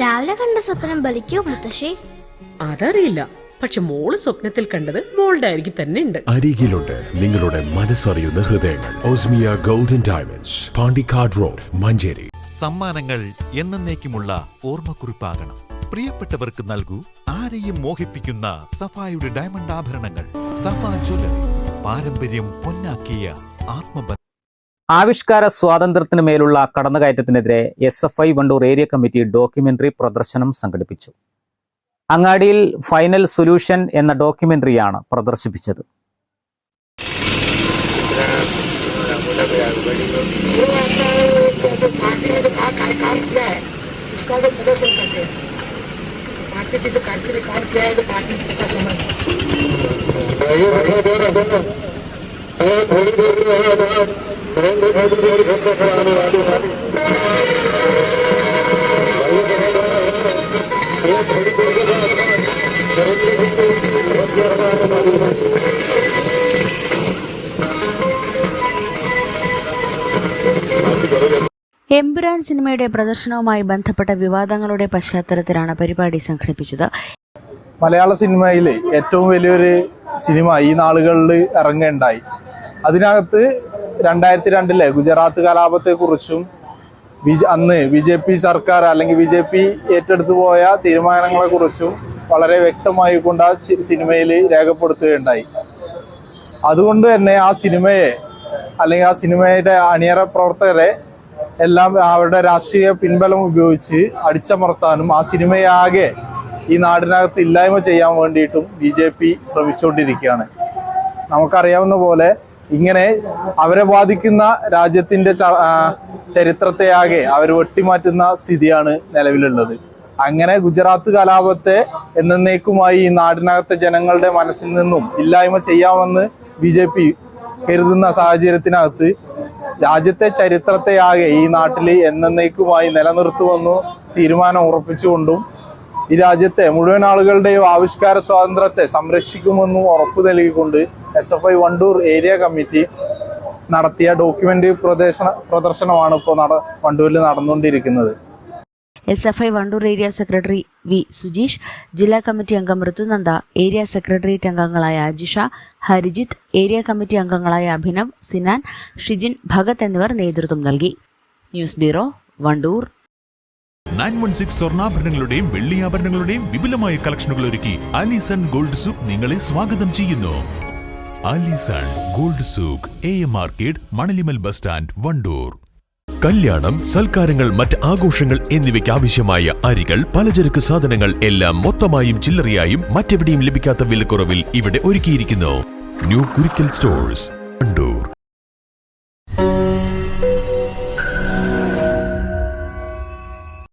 രാവിലെ കണ്ട സ്വപ്നം ബലിക്കോ മുത്തശ്ശി? അതറിയില്ല, പക്ഷെ മോള് സ്വപ്നത്തിൽ കണ്ടത് മോളുടെ അരികിൽ തന്നെ ഉണ്ട്. അരികിലുണ്ട് നിങ്ങളുടെ മനസ്സറിയുന്ന ഹൃദയങ്ങൾ. Osmia golden diamonds, Pandikkad road, Manjeri. സമ്മാനങ്ങൾ എന്നേക്കുമുള്ള ഓർമ്മക്കുറിപ്പാകണം. പ്രിയപ്പെട്ടവർക്ക് നൽകൂ ആരെയും മോഹിപ്പിക്കുന്ന സഫായുടെ ഡയമണ്ട് ആഭരണങ്ങൾ. സഫ ജ്വല്ലറി, പാരമ്പര്യം പൊന്നാക്കിയ ആത്മബന്ധം. ആവിഷ്കാര സ്വാതന്ത്ര്യത്തിന് മേലുള്ള കടന്നുകയറ്റത്തിനെതിരെ SFI Wandoor area committee documentary പ്രദർശനം സംഘടിപ്പിച്ചു. അങ്ങാടിയിൽ ഫൈനൽ സൊല്യൂഷൻ എന്ന ഡോക്യുമെന്ററിയാണ് പ്രദർശിപ്പിച്ചത്. എമ്പുരാൻ സിനിമയുടെ പ്രദർശനവുമായി ബന്ധപ്പെട്ട വിവാദങ്ങളുടെ പശ്ചാത്തലത്തിലാണ് പരിപാടി സംഘടിപ്പിച്ചത്. മലയാള സിനിമയിലെ ഏറ്റവും വലിയൊരു സിനിമ ഈ നാളുകളിൽ ഇറങ്ങുകയുണ്ടായി. അതിനകത്ത് 2002 ഗുജറാത്ത് കലാപത്തെക്കുറിച്ചും അന്ന് BJP സർക്കാർ അല്ലെങ്കിൽ BJP ഏറ്റെടുത്തു പോയ തീരുമാനങ്ങളെക്കുറിച്ചും വളരെ വ്യക്തമായി കൊണ്ട് ആ സിനിമയിൽ രേഖപ്പെടുത്തുകയുണ്ടായി. അതുകൊണ്ട് തന്നെ ആ സിനിമയെ അല്ലെങ്കിൽ ആ സിനിമയുടെ അണിയറ പ്രവർത്തകരെ എല്ലാം അവരുടെ രാഷ്ട്രീയ പിൻബലം ഉപയോഗിച്ച് അടിച്ചമർത്താനും ആ സിനിമയാകെ ഈ നാടിനകത്ത് ഇല്ലായ്മ ചെയ്യാൻ വേണ്ടിയിട്ടും BJP ശ്രമിച്ചുകൊണ്ടിരിക്കുകയാണ്. നമുക്കറിയാവുന്ന പോലെ ഇങ്ങനെ അവരെ ബാധിക്കുന്ന രാജ്യത്തിന്റെ ചരിത്രത്തെയാകെ അവർ വെട്ടിമാറ്റുന്ന സ്ഥിതിയാണ് നിലവിലുള്ളത്. അങ്ങനെ ഗുജറാത്ത് കലാപത്തെ എന്നേക്കുമായി ഈ നാടിനകത്തെ ജനങ്ങളുടെ മനസ്സിൽ നിന്നും ഇല്ലായ്മ ചെയ്യാമെന്ന് BJP കരുതുന്ന സാഹചര്യത്തിനകത്ത് രാജ്യത്തെ ചരിത്രത്തെയാകെ ഈ നാട്ടിൽ എന്നേക്കുമായി നിലനിർത്തുമെന്ന് തീരുമാനം ഉറപ്പിച്ചുകൊണ്ടും ഈ രാജ്യത്തെ മുഴുവൻ ആളുകളുടെയും ആവിഷ്കാര സ്വാതന്ത്ര്യത്തെ സംരക്ഷിക്കുമെന്നും ഉറപ്പു നൽകിക്കൊണ്ട് SFI വണ്ടൂർ ഏരിയ കമ്മിറ്റി നടത്തിയ ഡോക്യുമെന്ററി പ്രദർശനമാണ് ഇപ്പോൾ വണ്ടൂരിൽ നടന്നുകൊണ്ടിരിക്കുന്നത്. SFI Wandoor area secretary V. Sujeesh, ജില്ലാ കമ്മിറ്റി അംഗം ഋതുനന്ദ, ഏരിയ സെക്രട്ടേറിയറ്റ് അംഗങ്ങളായ അജിഷ, ഹരിജിത്ത്, ഏരിയ കമ്മിറ്റി അംഗങ്ങളായ അഭിനവ്, സിനാൻ, ഷിജിൻ, ഭഗത് എന്നിവർ നേതൃത്വം നൽകി. News bureau, Wandoor. 916 സ്വർണ്ണാഭരണങ്ങളുടെയും വെള്ളിയാഭരണങ്ങളുടെയും വിപുലമായ കളക്ഷനുകൾ ഒരുക്കി ആലിസൺ ഗോൾഡ് സൂക്ക് നിങ്ങളെ സ്വാഗതം ചെയ്യുന്നു. Alison gold souk, AM market, Manalimal bus stand, Wandoor. കല്യാണം, സൽക്കാരങ്ങൾ, മറ്റ് ആഘോഷങ്ങൾ എന്നിവയ്ക്ക് ആവശ്യമായ അരികൾ, പലചരക്ക് സാധനങ്ങൾ എല്ലാം മൊത്തമായും ചില്ലറയായും മറ്റെവിടെയും ലഭിക്കാത്ത വിലക്കുറവിൽ ഇവിടെ ഒരുക്കിയിരിക്കുന്നു. New Kurikkal stores, Wandoor.